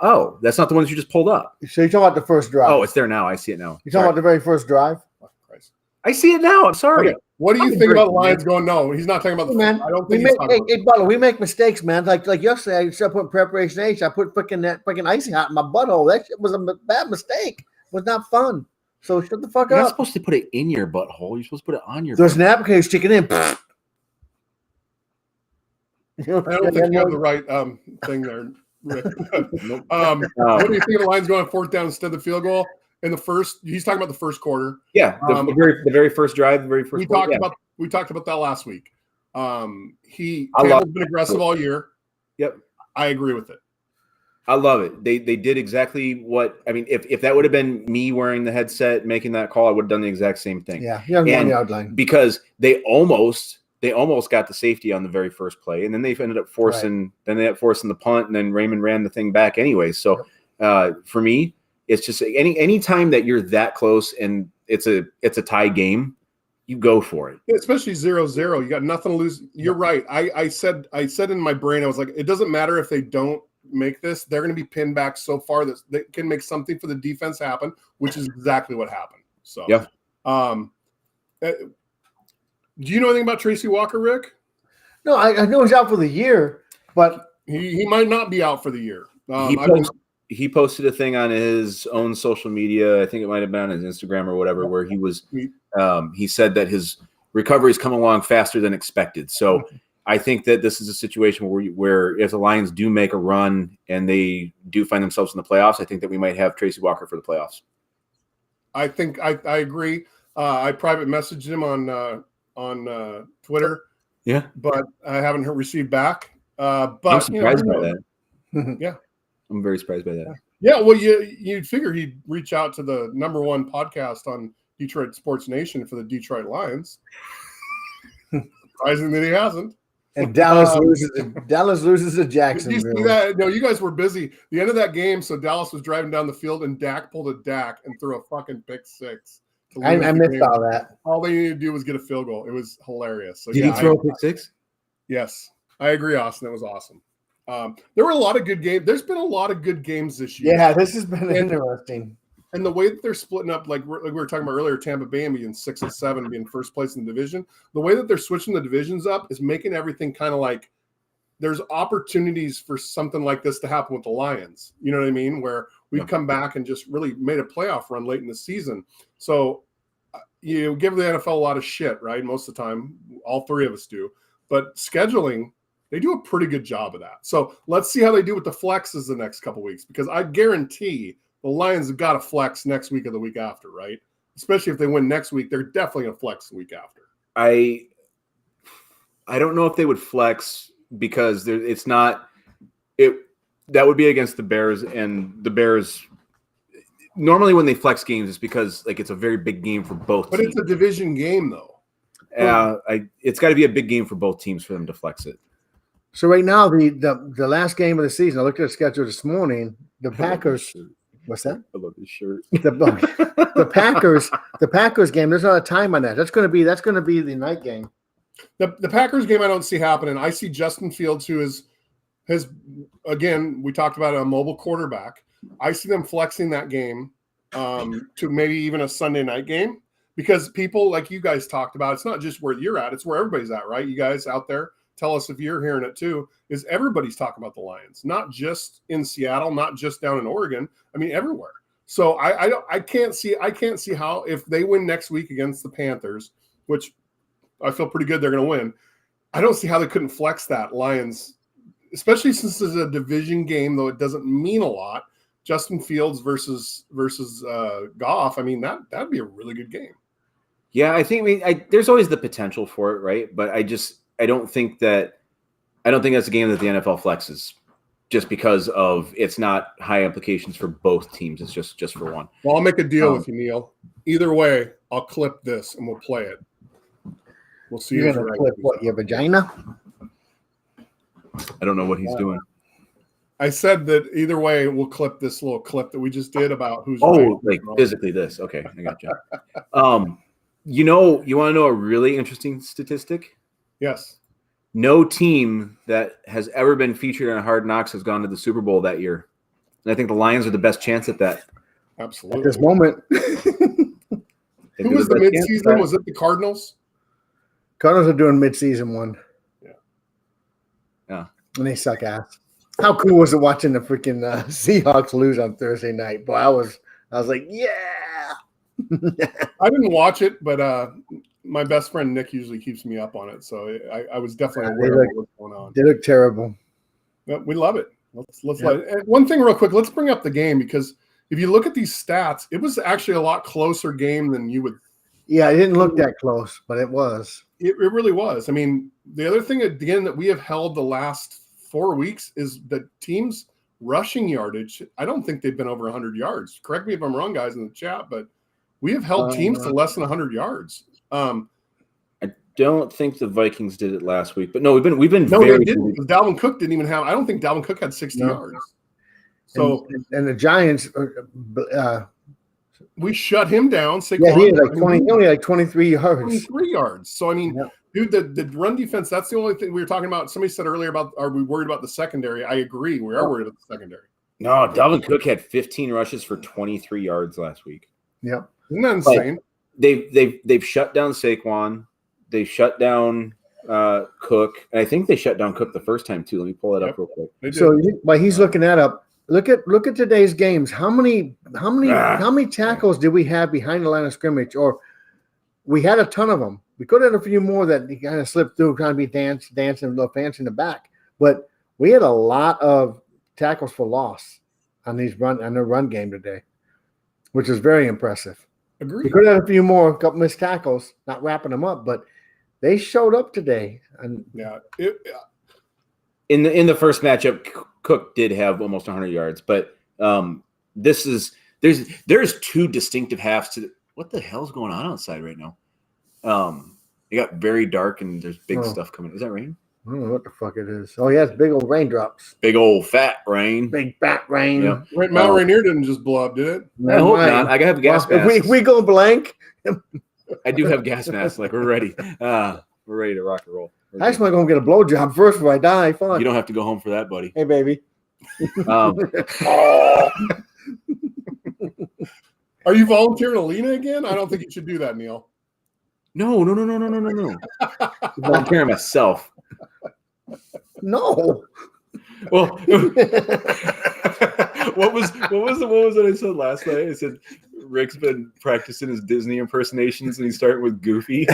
Oh, that's not the ones you just pulled up. So you're talking about the first drive. Oh, it's there now. I see it now. You're talking about the very first drive? Oh, Christ. I see it now. I'm sorry. Okay. What do you think about the Lions going? No, he's not talking about the man. I don't think he's talking about Butler, we make mistakes, man. Like yesterday, I started putting preparation H. I put freaking icy hot in my butthole. That shit was a bad mistake. It was not fun. So shut the fuck up. You're not supposed to put it in your butthole. You're supposed to put it on your There's an applicator sticking in. I don't think you have the right thing there, Rick. What do you think of the Lions going 4th down instead of the field goal? In the first, he's talking about the first quarter. Yeah, the very first drive, the very first. We talked about that last week. Tampa's been aggressive all year. Yep, I agree with it. I love it. They did exactly what I mean. If that would have been me wearing the headset making that call, I would have done the exact same thing. Yeah, you're on the 1 yard line because they almost got the safety on the very first play, and then they ended up forcing. Right. Then they ended up forcing the punt, and then Raymond ran the thing back anyway. So for me, it's just any time that you're that close and it's a tie game, you go for it. Especially 0-0. You got nothing to lose. You're right. I said in my brain, I was like, it doesn't matter if they don't make this. They're going to be pinned back so far that they can make something for the defense happen, which is exactly what happened. So yeah. Do you know anything about Tracy Walker, Rick? No, I know he's out for the year, but he might not be out for the year. He posted a thing on his own social media. I think it might have been on his Instagram or whatever, where he was. He said that his recovery is coming along faster than expected. So I think that this is a situation where if the Lions do make a run and they do find themselves in the playoffs, I think that we might have Tracy Walker for the playoffs. I think I agree. I private messaged him on Twitter. Yeah, but I haven't received back. But I'm surprised by that. Yeah. I'm very surprised by that. Yeah, well, you'd figure he'd reach out to the #1 podcast on Detroit Sports Nation for the Detroit Lions. Surprising that he hasn't. And Dallas loses to Jacksonville. Did you see that? No, you guys were busy. The end of that game, so Dallas was driving down the field, and Dak pulled a Dak and threw a fucking pick six. I missed all that. All they needed to do was get a field goal. It was hilarious. So, Did he throw a pick six? Yes. I agree, Austin. It was awesome. There were a lot of good games. There's been a lot of good games this year. Yeah, this has been interesting. And the way that they're splitting up, like we were talking about earlier, Tampa Bay being 6 and 7, being first place in the division. The way that they're switching the divisions up is making everything kind of like there's opportunities for something like this to happen with the Lions. You know what I mean? Where we've come back and just really made a playoff run late in the season. So you give the NFL a lot of shit, right? Most of the time, all three of us do. But scheduling, they do a pretty good job of that. So let's see how they do with the flexes the next couple weeks, because I guarantee the Lions have got to flex next week or the week after, right? Especially if they win next week, they're definitely going to flex the week after. I don't know if they would flex because it's not it. That would be against the Bears, and the Bears normally when they flex games it's because like it's a very big game for both. But teams. It's a division game though. It's got to be a big game for both teams for them to flex it. So right now, the last game of the season, I looked at the schedule this morning. The Packers. What's that? I love this shirt. The Packers game. There's not a time on that. That's going to be the night game. The Packers game I don't see happening. I see Justin Fields, who has again, we talked about a mobile quarterback. I see them flexing that game to maybe even a Sunday night game, because people like you guys talked about, it's not just where you're at, it's where everybody's at, right? You guys out there, tell us if you're hearing it too, is everybody's talking about the Lions, not just in Seattle, not just down in Oregon. I mean, everywhere. So I can't see how, if they win next week against the Panthers, which I feel pretty good they're going to win, I don't see how they couldn't flex that Lions, especially since this is a division game, though it doesn't mean a lot. Justin Fields versus Goff. I mean, that'd be a really good game. Yeah, I think there's always the potential for it, right? But I don't think that I don't think that's a game that the NFL flexes, just because of it's not high implications for both teams. It's just for one. Well, I'll make a deal with you, Neil. Either way, I'll clip this and we'll play it. We'll see. You're gonna clip what, your vagina? I don't know what he's doing. I said that either way, we'll clip this little clip that we just did about who's like physically this. Okay, I got you. You want to know a really interesting statistic? Yes. No team that has ever been featured on Hard Knocks has gone to the Super Bowl that year. And I think the Lions are the best chance at that. Absolutely. At this moment. Who was the midseason? Was it the Cardinals? Cardinals are doing midseason one. Yeah. And they suck ass. How cool was it watching the freaking Seahawks lose on Thursday night? Boy, I was like, yeah. I didn't watch it, but my best friend Nick usually keeps me up on it, so I was definitely aware of what's going on. They look terrible. But we love it. Let's let it. And one thing real quick. Let's bring up the game, because if you look at these stats, it was actually a lot closer game than you would. Yeah, it didn't look that close, but it was. It really was. I mean, the other thing again that we have held the last 4 weeks is the team's rushing yardage. I don't think they've been over 100 yards. Correct me if I'm wrong, guys, in the chat, but we have held teams to less than 100 yards. I don't think the Vikings did it last week, but no, we've been no, very they didn't. Because Dalvin Cook didn't even have. I don't think Dalvin Cook had 60 yards. So and the Giants, we shut him down. Yeah, he had like 20. He only had 23 yards. 23 yards. So I mean, dude, the run defense. That's the only thing we were talking about. Somebody said earlier about, are we worried about the secondary? I agree. We are worried about the secondary. No, Dalvin Cook had 15 rushes for 23 yards last week. Yep. Isn't that insane? They've shut down Saquon. They shut down Cook. And I think they shut down Cook the first time too. Let me pull it up real quick. So while he's looking that up, look at today's games. How many tackles did we have behind the line of scrimmage? Or we had a ton of them. We could have had a few more that he kind of slipped through, kind of be dancing a little fancy in the back. But we had a lot of tackles for loss on their run game today, which is very impressive. Agreed. We could have had a few more, a couple missed tackles, not wrapping them up, but they showed up today. And in the first matchup, Cook did have almost 100 yards, but there's two distinctive halves to what the hell's going on outside right now. It got very dark and there's big stuff coming. Is that rain? I don't know what the fuck it is. Oh yeah, it's big old raindrops. Big old fat rain. Big fat rain. Yeah. Mount Rainier didn't just blow up, did it? I hope not. I have gas masks. If we go blank. I do have gas masks. Like we're ready. We're ready to rock and roll. I just want to go get a blowjob first before I die. Fuck. You don't have to go home for that, buddy. Hey, baby. Are you volunteering Alina again? I don't think you should do that, Neil. No. I'm carrying myself. No. Well, what was what I said last night? I said Rick's been practicing his Disney impersonations and he's starting with Goofy.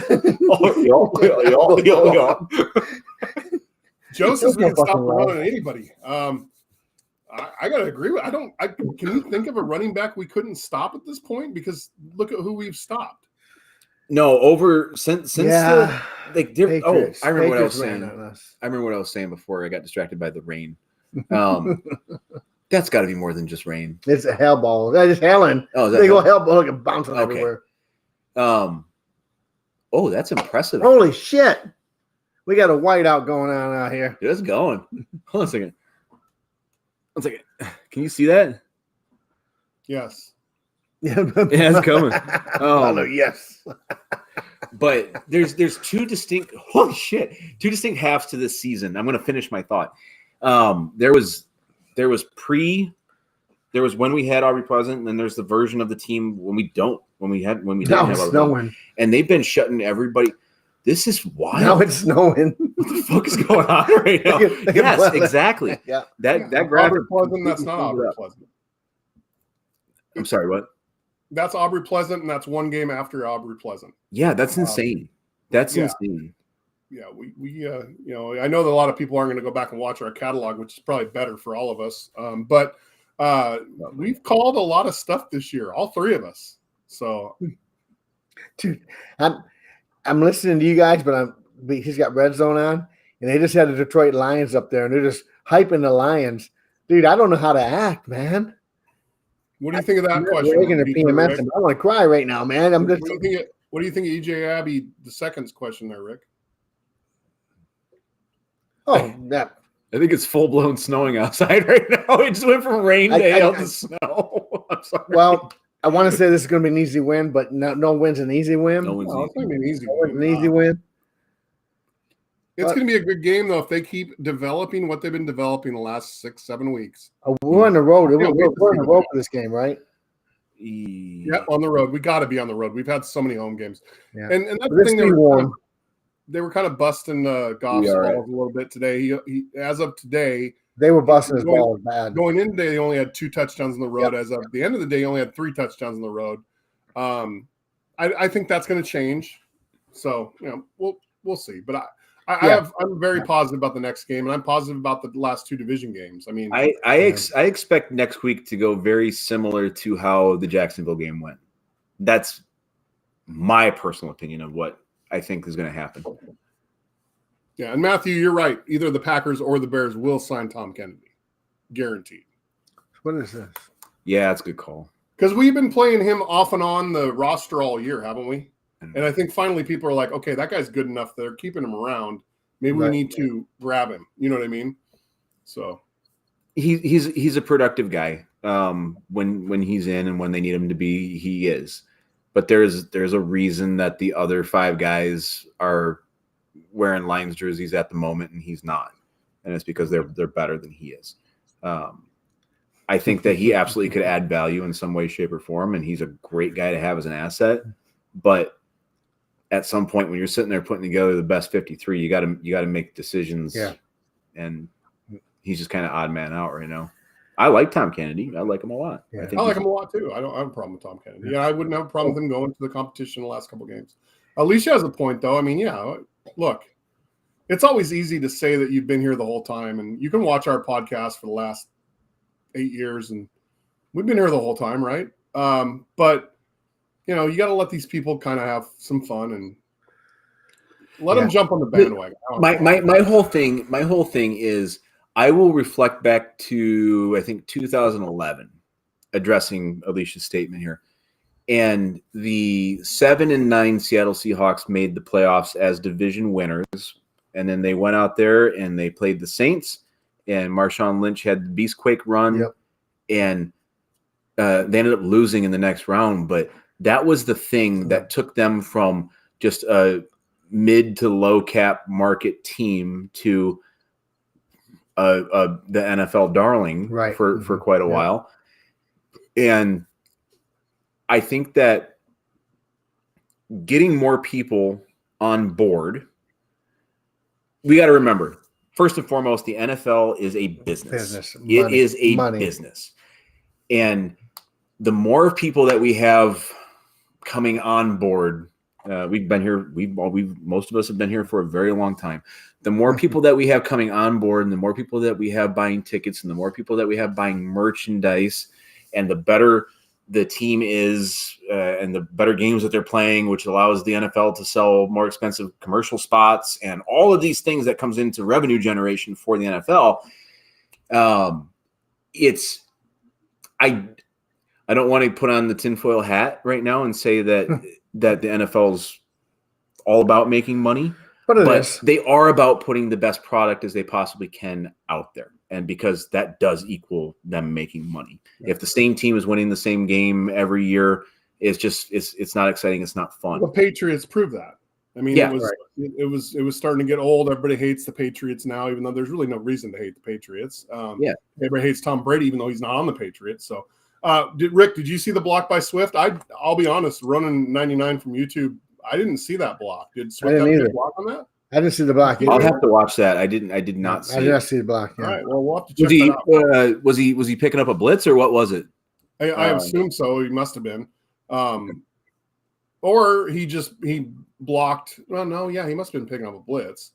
Joe says we can stop running anybody. I gotta agree with. Can you think of a running back we couldn't stop at this point? Because look at who we've stopped. No, since yeah. I remember what I was saying. I remember what I was saying before I got distracted by the rain. That's got to be more than just rain. It's a hell ball. That is hailing. Oh, they go hell ball like bouncing everywhere. Oh, that's impressive. Holy shit! We got a whiteout going on out here. It's going. Hold on a second. 1 second. Can you see that? Yes. Yeah, it's coming. Yes. But there's two distinct halves to this season. I'm going to finish my thought. There was when we had Aubrey Pleasant, and then there's the version of the team when we didn't have snowing. And they've been shutting everybody. This is wild. Now it's snowing. What the fuck is going on right now? Yes, exactly. Yeah. That graphic. Aubrey Pleasant, that's not Aubrey Pleasant. I'm sorry, what? That's Aubrey Pleasant, and that's one game after Aubrey Pleasant. Yeah, that's insane. Insane. Yeah, we I know that a lot of people aren't going to go back and watch our catalog, which is probably better for all of us. But we've called a lot of stuff this year, all three of us. So, dude, I'm listening to you guys, but he's got Red Zone on. and they just had the Detroit Lions up there, and they're just hyping the Lions. Dude, I don't know how to act, man. What do you think of that I'm question? not to PMS, I want to cry right now, man. I'm just. What do you think of EJ Abbey, the second's question there, Rick? Oh, that. I think it's full blown snowing outside right now. It just went from rain to hail to snow. I'm sorry. Well, I want to say this is going to be an easy win, but no win's an easy win. No win's It's going to be an easy win. win. An easy win. It's going to be a good game, though, if they keep developing what they've been developing the last 6-7 weeks. We're on the road. We're on the road for this game, right? Yep, on the road. We got to be on the road. We've had so many home games. Yeah. And that's the thing. They were kind of busting Goff's balls a little bit today. He as of today, they were busting his balls bad. Going into the day, he only had 2 touchdowns on the road. Yep. As of the end of the day, he only had 3 touchdowns on the road. I think that's going to change. So we'll see. But I'm very positive about the next game, and I'm positive about the last 2 division games. I mean, I expect next week to go very similar to how the Jacksonville game went. That's my personal opinion of what I think is going to happen. Yeah, and Matthew, you're right. Either the Packers or the Bears will sign Tom Kennedy, guaranteed. What is this? Yeah, that's a good call. Because we've been playing him off and on the roster all year, haven't we? And I think finally people are like, okay, that guy's good enough. They're keeping him around. Maybe we need to grab him. You know what I mean? So he's a productive guy. When he's in and when they need him to be, he is. But there's a reason that the other 5 guys are wearing Lions jerseys at the moment and he's not. And it's because they're better than he is. I think that he absolutely could add value in some way, shape, or form, and he's a great guy to have as an asset. But at some point when you're sitting there putting together the best 53, you gotta make decisions. Yeah. And he's just kind of odd man out right now. I like Tom Kennedy. I like him a lot. Yeah. I like him a lot too. I don't have a problem with Tom Kennedy. Yeah, I wouldn't have a problem with him going to the competition the last couple of games. Alicia has a point though. I mean, yeah, look, it's always easy to say that you've been here the whole time, and you can watch our podcast for the last 8 years, and we've been here the whole time, right? But you got to let these people kind of have some fun and let them jump on the bandwagon. My whole thing is I will reflect back to, I think, 2011, addressing Alicia's statement here. And the 7-9 Seattle Seahawks made the playoffs as division winners. And then they went out there and they played the Saints, and Marshawn Lynch had the Beastquake run. Yep. And they ended up losing in the next round. But that was the thing that took them from just a mid to low cap market team to the NFL darling for quite a while. And I think that getting more people on board, we got to remember, first and foremost, the NFL is a business. It is a business. And the more people that we have coming on board, we've been here. Most of us have been here for a very long time. The more people that we have coming on board, and the more people that we have buying tickets, and the more people that we have buying merchandise, and the better the team is, and the better games that they're playing, which allows the NFL to sell more expensive commercial spots, and all of these things that comes into revenue generation for the NFL. I don't want to put on the tinfoil hat right now and say that the NFL's all about making money, but they are about putting the best product as they possibly can out there. And because that does equal them making money. Yeah. If the same team is winning the same game every year, it's not exciting. It's not fun. The Patriots prove that. I mean, it was starting to get old. Everybody hates the Patriots now, even though there's really no reason to hate the Patriots. Everybody hates Tom Brady, even though he's not on the Patriots. So, Rick, did you see the block by Swift? I'll be honest, running 99 from YouTube, I didn't see that block. Did Swift have a block on that? I didn't see the block either. I'll have to watch that. I did not see. I did not see the block. Yeah. All right. Well, we'll have to check that out. Was he picking up a blitz, or what was it? I assume so. He must have been, or he blocked. Well, no, yeah, he must have been picking up a blitz.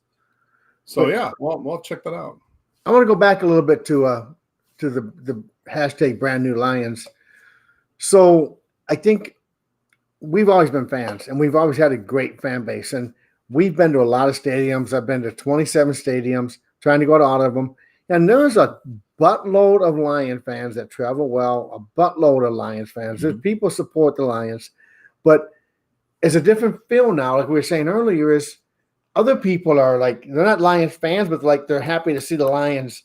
So yeah, we'll check that out. I want to go back a little bit to the hashtag brand new Lions. So I think we've always been fans, and we've always had a great fan base, and We've been to a lot of stadiums. I've been to 27 stadiums, trying to go to all of them. And there's a buttload of Lion fans that travel well, a buttload of Lions fans. There's people support the Lions. But it's a different feel now, like we were saying earlier, is other people are like, they're not Lions fans, but like they're happy to see the Lions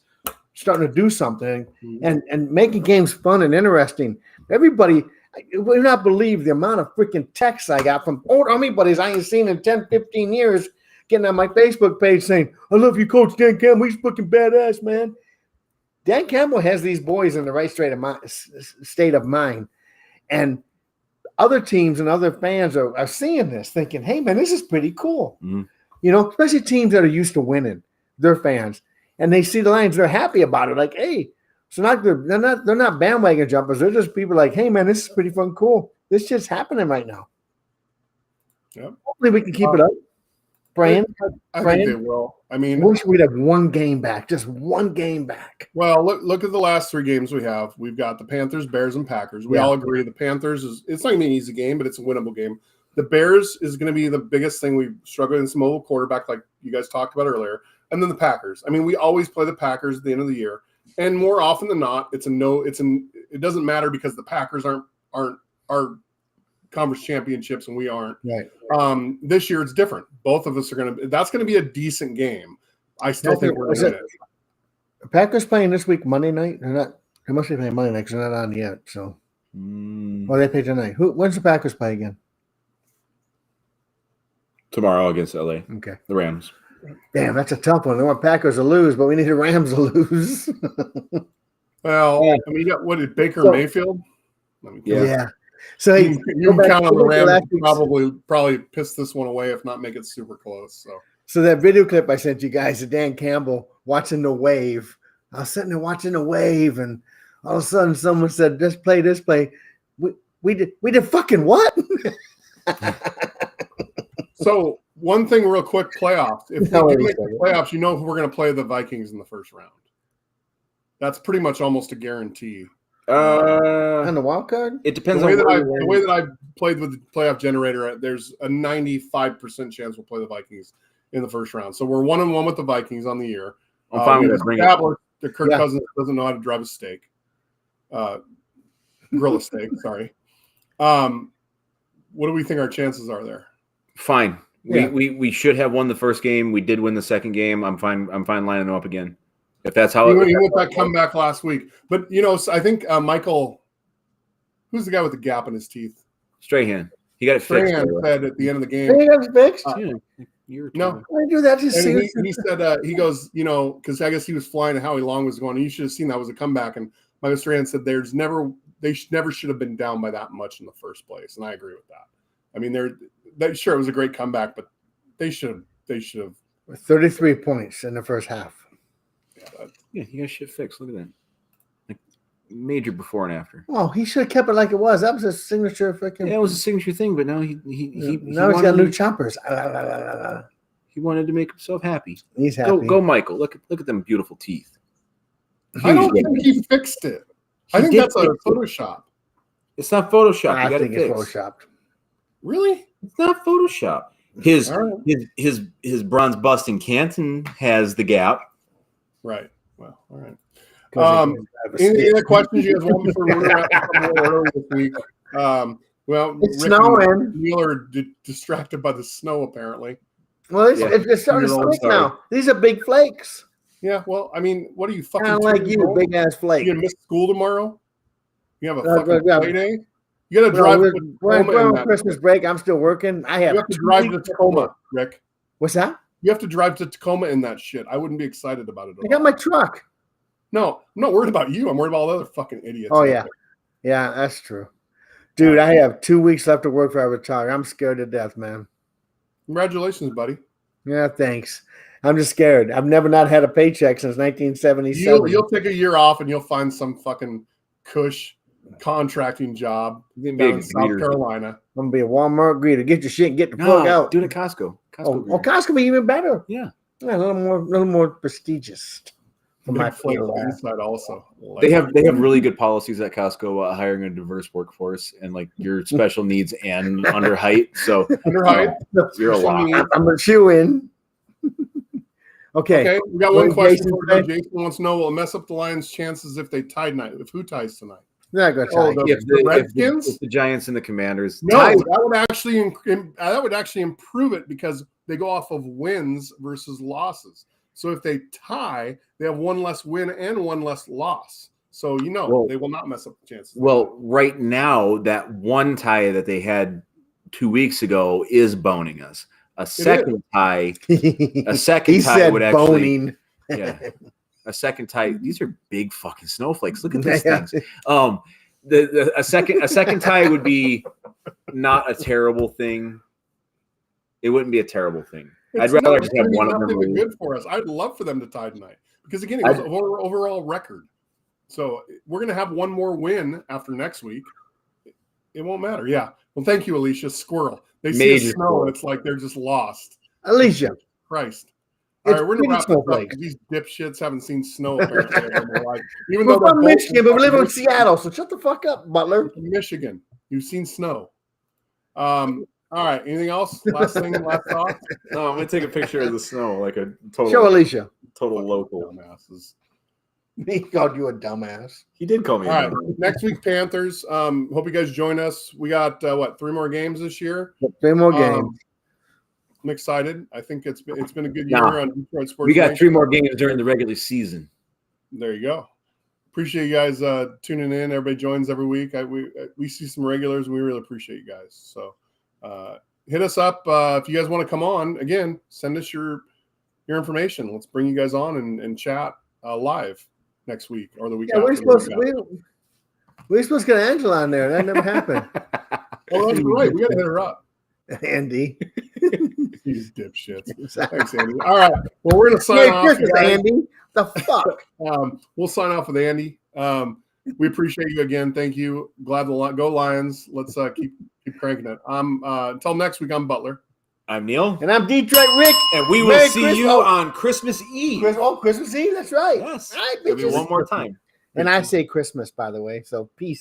starting to do something and making games fun and interesting. Everybody, you would not believe the amount of freaking texts I got from old Army buddies I ain't seen in 10, 15 years getting on my Facebook page saying, I love you, Coach Dan Campbell. He's fucking badass, man. Dan Campbell has these boys in the right state of mind. And other teams and other fans are seeing this, thinking, hey, man, this is pretty cool. Mm-hmm. You know, especially teams that are used to winning, their fans. And they see the Lions, they're happy about it. Like, hey, so they're not bandwagon jumpers. They're just people like, hey, man, this is pretty fun, cool. This shit's happening right now. Yep. Hopefully we can keep it up. Brian, I think they will. I mean, I wish we'd have one game back, just one game back. Well, look at the last 3 games we have. We've got the Panthers, Bears, and Packers. We all agree the Panthers it's not going to be an easy game, but it's a winnable game. The Bears is going to be the biggest thing. We struggle against mobile quarterback, like you guys talked about earlier. And then the Packers. I mean, we always play the Packers at the end of the year. And more often than not, it doesn't matter because the Packers aren't our conference championships and we aren't. Right. This year it's different. Both of us are that's going to be a decent game. I still think we're going to win it. The Packers playing this week Monday night? They're not. They must be playing Monday night because they're not on yet. So, they play tonight. When's the Packers play again? Tomorrow against LA. Okay. The Rams. Damn, that's a tough one. I want Packers to lose, but we need the Rams to lose. Well, I mean, you got what did Baker Mayfield? Yeah. So you can count on the Rams to probably piss this one away, if not make it super close. So that video clip I sent you guys of Dan Campbell watching the wave. I was sitting there watching the wave, and all of a sudden someone said, "This play." We did fucking what? So one thing real quick, playoffs. If we do make the playoffs, you know who we're going to play the Vikings in the first round. That's pretty much almost a guarantee. On the wild card? It depends the way that I played with the playoff generator, there's a 95% chance we'll play the Vikings in the first round. So we're 1-1 with the Vikings on the year. I'm fine with that. Kirk Cousins doesn't know how to drive a steak. Grill a steak, sorry. What do we think our chances are there? Fine. We should have won the first game. We did win the second game. I'm fine lining them up again. If that's how even with that comeback last week. But I think Michael, who's the guy with the gap in his teeth? Strahan. He got it fixed. Strahan said at the end of the game. He got it fixed? No. I do that just and he said he goes, because I guess he was flying and Howie Long was going, and you should have seen that was a comeback. And Michael Strahan said they never should have been down by that much in the first place. And I agree with that. I mean, sure, it was a great comeback, but they should have 33 points in the first half. Yeah, he got shit fixed. Look at that. Like major before and after. Oh, he should have kept it like it was. That was a signature freaking. Yeah, it was a signature thing, but now he's got new choppers. He wanted to make himself happy. He's happy. Go, Michael. Look at them beautiful teeth. I don't think he fixed it. I think that's a Photoshop. It's not Photoshop. I think it's Photoshopped. Really? It's not Photoshop. His bronze bust in Canton has the gap. Right. Well, all right. Any other questions you guys want before we wrap up early this week? Well, it's snowing. Neil are distracted by the snow, apparently. Well, it's starting to flake now. These are big flakes. Yeah. Well, I mean, what are you fucking? Kind of like you, big ass flake. You gonna miss school tomorrow? You have a fucking play day. You got to drive to Tacoma on Christmas break. I'm still working. You have to drive to Tacoma, Rick. What's that? You have to drive to Tacoma in that shit. I wouldn't be excited about it at all. I got my truck. No, I'm not worried about you. I'm worried about all the other fucking idiots. Oh, yeah. Yeah, that's true. Dude, I have 2 weeks left to work before I retire. I'm scared to death, man. Congratulations, buddy. Yeah, thanks. I'm just scared. I've never not had a paycheck since 1977. You'll take a year off and you'll find some fucking cush contracting job in South Carolina. I'm going to be a Walmart greeter. Get your shit and get the fuck out. Do it at Costco. Costco be even better. Yeah. Yeah, a little more prestigious. my Big flake field. inside also. They have really good policies at Costco about hiring a diverse workforce and like your special needs and under height. So Under height. you're a lot. I'm a shoe in. Okay. We got one What question Jason for you. say? Jason wants to know, will it mess up the Lions' chances if they tie tonight? If who ties tonight? They're not going to tie. If the Redskins? If the Giants and the Commanders No, tie, that would actually improve it because they go off of wins versus losses. So if they tie, they have one less win and one less loss. So they will not mess up the chances. well, right now that one tie that they had 2 weeks ago is boning us. A second tie He would actually boning. A second tie. These are big fucking snowflakes. Look at these things. A second tie would be not a terrible thing. It wouldn't be a terrible thing. I'd rather just have one of them. Good for us. I'd love for them to tie tonight because again, it was overall record. So we're going to have one more win after next week. It won't matter. Yeah. Well, thank you, Alicia. Squirrel. They see the snow and it's like they're just lost. Alicia. Christ. All right, we're going to wrap this up. These dipshits haven't seen snow apparently in their life. Even though we're from Michigan, but we live in Seattle, so shut the fuck up, Butler. From Michigan. You've seen snow. All right. Anything else? Last thing, last thought? No, I'm going to take a picture of the snow like a total. Show Alicia. Total local. Dumbasses. He called you a dumbass. He did call me. All right. Next week, Panthers. Hope you guys join us. We got 3 more games this year? 3 more games. I'm excited. I think it's been a good year on Detroit Sports. We got 3 more games during the regular season. There you go. Appreciate you guys tuning in. Everybody joins every week. We see some regulars, and we really appreciate you guys. So hit us up if you guys want to come on. Again, send us your information. Let's bring you guys on and chat live next week or the week after. We're supposed to get Angela on there. That never happened. Oh, that's right. We got to hit her up. Andy. These dipshits. Thanks, Andy. All right. Well, we're going to sign off. Christmas, Andy. The fuck? We'll sign off with Andy. We appreciate you again. Thank you. Glad to go Lions. Let's keep cranking it. Until next week, I'm Butler. I'm Neil. And I'm Detroit Rick. And we will see you on Christmas Eve. Christmas Eve. That's right. Yes. All right, Maybe one more time. And I say Christmas, by the way. So peace.